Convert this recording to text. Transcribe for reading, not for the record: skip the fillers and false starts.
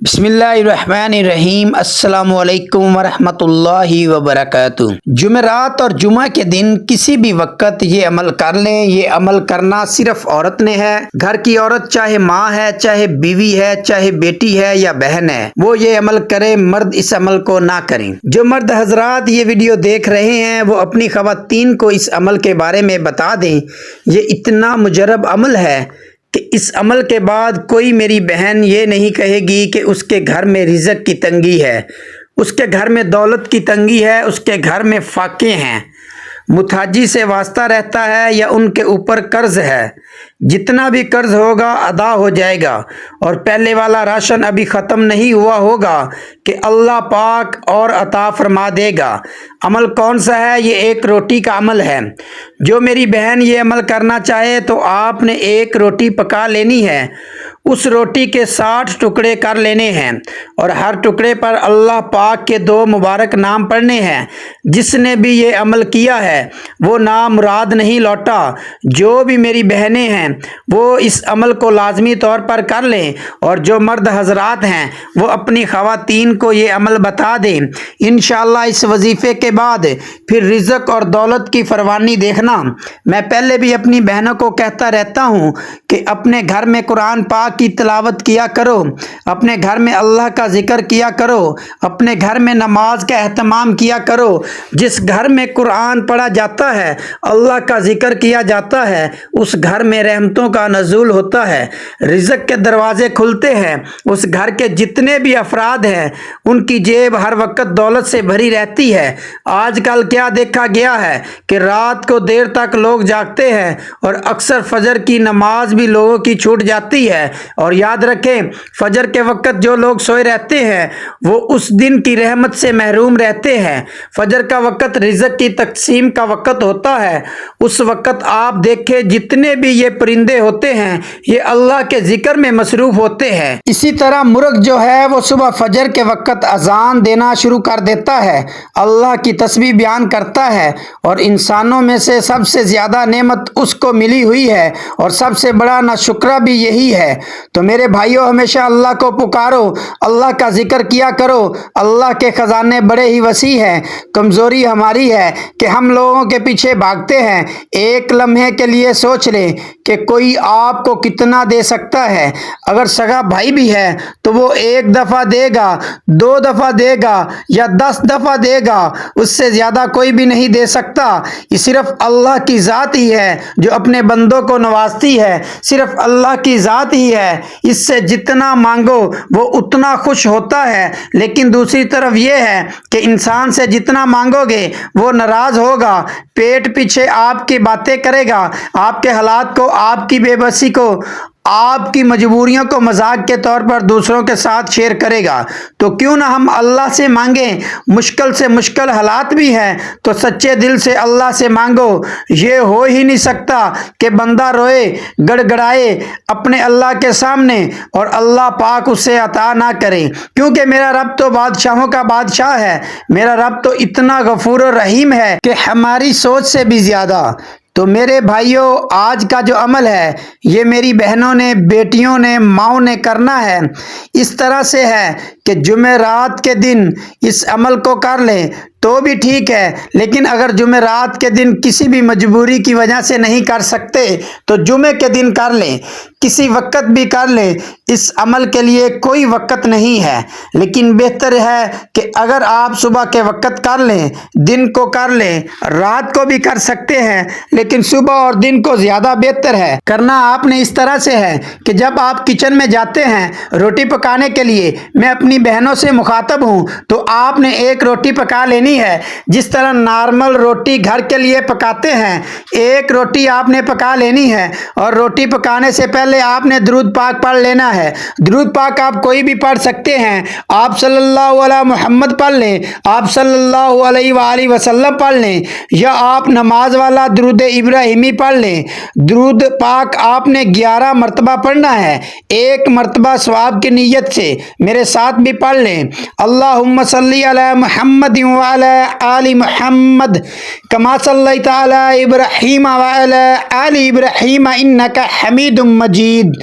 بسم اللہ الرحمن الرحیم۔ السلام علیکم ورحمۃ اللہ وبرکاتہ۔ جمعرات اور جمعہ کے دن کسی بھی وقت یہ عمل کر لیں۔ یہ عمل کرنا صرف عورت نے ہے۔ گھر کی عورت چاہے ماں ہے، چاہے بیوی ہے، چاہے بیٹی ہے یا بہن ہے، وہ یہ عمل کرے، مرد اس عمل کو نہ کریں۔ جو مرد حضرات یہ ویڈیو دیکھ رہے ہیں وہ اپنی خواتین کو اس عمل کے بارے میں بتا دیں۔ یہ اتنا مجرب عمل ہے کہ اس عمل کے بعد کوئی میری بہن یہ نہیں کہے گی کہ اس کے گھر میں رزق کی تنگی ہے، اس کے گھر میں دولت کی تنگی ہے، اس کے گھر میں فاقے ہیں، متحجی سے واسطہ رہتا ہے یا ان کے اوپر قرض ہے۔ جتنا بھی قرض ہوگا ادا ہو جائے گا، اور پہلے والا راشن ابھی ختم نہیں ہوا ہوگا کہ اللہ پاک اور عطا فرما دے گا۔ عمل کون سا ہے؟ یہ ایک روٹی کا عمل ہے۔ جو میری بہن یہ عمل کرنا چاہے تو آپ نے ایک روٹی پکا لینی ہے، اس روٹی کے 60 ٹکڑے کر لینے ہیں، اور ہر ٹکڑے پر اللہ پاک کے 2 مبارک نام پڑھنے ہیں۔ جس نے بھی یہ عمل کیا ہے وہ نام مراد نہیں لوٹا۔ جو بھی میری بہنیں ہیں وہ اس عمل کو لازمی طور پر کر لیں، اور جو مرد حضرات ہیں وہ اپنی خواتین کو یہ عمل بتا دیں۔ انشاءاللہ اس وظیفے کے بعد پھر رزق اور دولت کی فراوانی دیکھنا۔ میں پہلے بھی اپنی بہنوں کو کہتا رہتا ہوں کہ اپنے گھر میں قرآن پاک کی تلاوت کیا کرو، اپنے گھر میں اللہ کا ذکر کیا کرو، اپنے گھر میں نماز کا اہتمام کیا کرو۔ جس گھر میں قرآن پڑھا جاتا ہے، اللہ کا ذکر کیا جاتا ہے، اس گھر میں رحمتوں کا نزول ہوتا ہے، رزق کے دروازے کھلتے ہیں۔ اس گھر کے جتنے بھی افراد ہیں ان کی جیب ہر وقت دولت سے بھری رہتی ہے۔ آج کل کیا دیکھا گیا ہے کہ رات کو دیر تک لوگ جاگتے ہیں، اور اکثر فجر کی نماز بھی لوگوں کی چھوٹ جاتی ہے۔ اور یاد رکھیں، فجر کے وقت جو لوگ سوئے رہتے ہیں وہ اس دن کی رحمت سے محروم رہتے ہیں۔ فجر کا وقت رزق کی تقسیم کا وقت ہوتا ہے۔ اس وقت آپ دیکھیں جتنے بھی یہ پرندے ہوتے ہیں یہ اللہ کے ذکر میں مصروف ہوتے ہیں۔ اسی طرح مرغ جو ہے وہ صبح فجر کے وقت اذان دینا شروع کر دیتا ہے، اللہ کی تسبیح بیان کرتا ہے، اور انسانوں میں سے سب سے زیادہ نعمت اس کو ملی ہوئی ہے، اور سب سے بڑا ناشکرہ بھی یہی ہے۔ تو میرے بھائیوں، ہمیشہ اللہ کو پکارو، اللہ کا ذکر کیا کرو۔ اللہ کے خزانے بڑے ہی وسیع ہیں۔ کمزوری ہماری ہے کہ ہم لوگوں کے پیچھے بھاگتے ہیں۔ ایک لمحے کے لیے سوچ لیں کہ کوئی آپ کو کتنا دے سکتا ہے۔ اگر سگا بھائی بھی ہے تو وہ 1 دفعہ دے گا، 2 دفعہ دے گا یا 10 دفعہ دے گا، اس سے زیادہ کوئی بھی نہیں دے سکتا۔ یہ صرف اللہ کی ذات ہی ہے جو اپنے بندوں کو نوازتی ہے، صرف اللہ کی ذات ہی ہے۔ اس سے جتنا مانگو وہ اتنا خوش ہوتا ہے، لیکن دوسری طرف یہ ہے کہ انسان سے جتنا مانگو گے وہ ناراض ہوگا، پیٹ پیچھے آپ کی باتیں کرے گا، آپ کے حالات کو، آپ کی بے بسی کو، آپ کی مجبوریوں کو مذاق کے طور پر دوسروں کے ساتھ شیئر کرے گا۔ تو کیوں نہ ہم اللہ سے مانگیں؟ مشکل سے مشکل حالات بھی ہیں تو سچے دل سے اللہ سے مانگو۔ یہ ہو ہی نہیں سکتا کہ بندہ روئے گڑ گڑائے اپنے اللہ کے سامنے اور اللہ پاک اسے عطا نہ کرے، کیونکہ میرا رب تو بادشاہوں کا بادشاہ ہے، میرا رب تو اتنا غفور و رحیم ہے کہ ہماری سوچ سے بھی زیادہ۔ تو میرے بھائیوں، آج کا جو عمل ہے یہ میری بہنوں نے، بیٹیوں نے، ماؤں نے کرنا ہے۔ اس طرح سے ہے کہ جمعرات کے دن اس عمل کو کر لیں تو بھی ٹھیک ہے، لیکن اگر جمعرات کے دن کسی بھی مجبوری کی وجہ سے نہیں کر سکتے تو جمعے کے دن کر لیں، کسی وقت بھی کر لیں۔ اس عمل کے لیے کوئی وقت نہیں ہے، لیکن بہتر ہے کہ اگر آپ صبح کے وقت کر لیں، دن کو کر لیں، رات کو بھی کر سکتے ہیں، لیکن صبح اور دن کو زیادہ بہتر ہے کرنا۔ آپ نے اس طرح سے ہے کہ جب آپ کچن میں جاتے ہیں روٹی پکانے کے لیے، میں اپنی بہنوں سے مخاطب ہوں، تو آپ نے ایک روٹی پکا لینی ہے۔ جس طرح نارمل روٹی گھر کے لیے پکاتے ہیں، ایک روٹی آپ نے پکا لینی ہے، اور روٹی پکانے سے پہلے آپ نے درود پاک پڑھ لینا ہے۔ درود پاک آپ کوئی بھی پڑھ سکتے ہیں، آپ صلی اللہ علیہ محمد پڑھ لیں، آپ صلی اللہ علیہ وآلہ وسلم پڑھ لیں، یا آپ نماز والا درود ابراہیمی پڑھ لیں۔ درود پاک آپ نے 11 مرتبہ پڑھنا ہے، 1 مرتبہ ثواب کی نیت سے میرے ساتھ بھی پڑھ لیں۔ اللہم صلی علی محمد وعلی آل محمد کما صلیت علی ابراہیم وعلی آل ابراہیم انک حمید مجید۔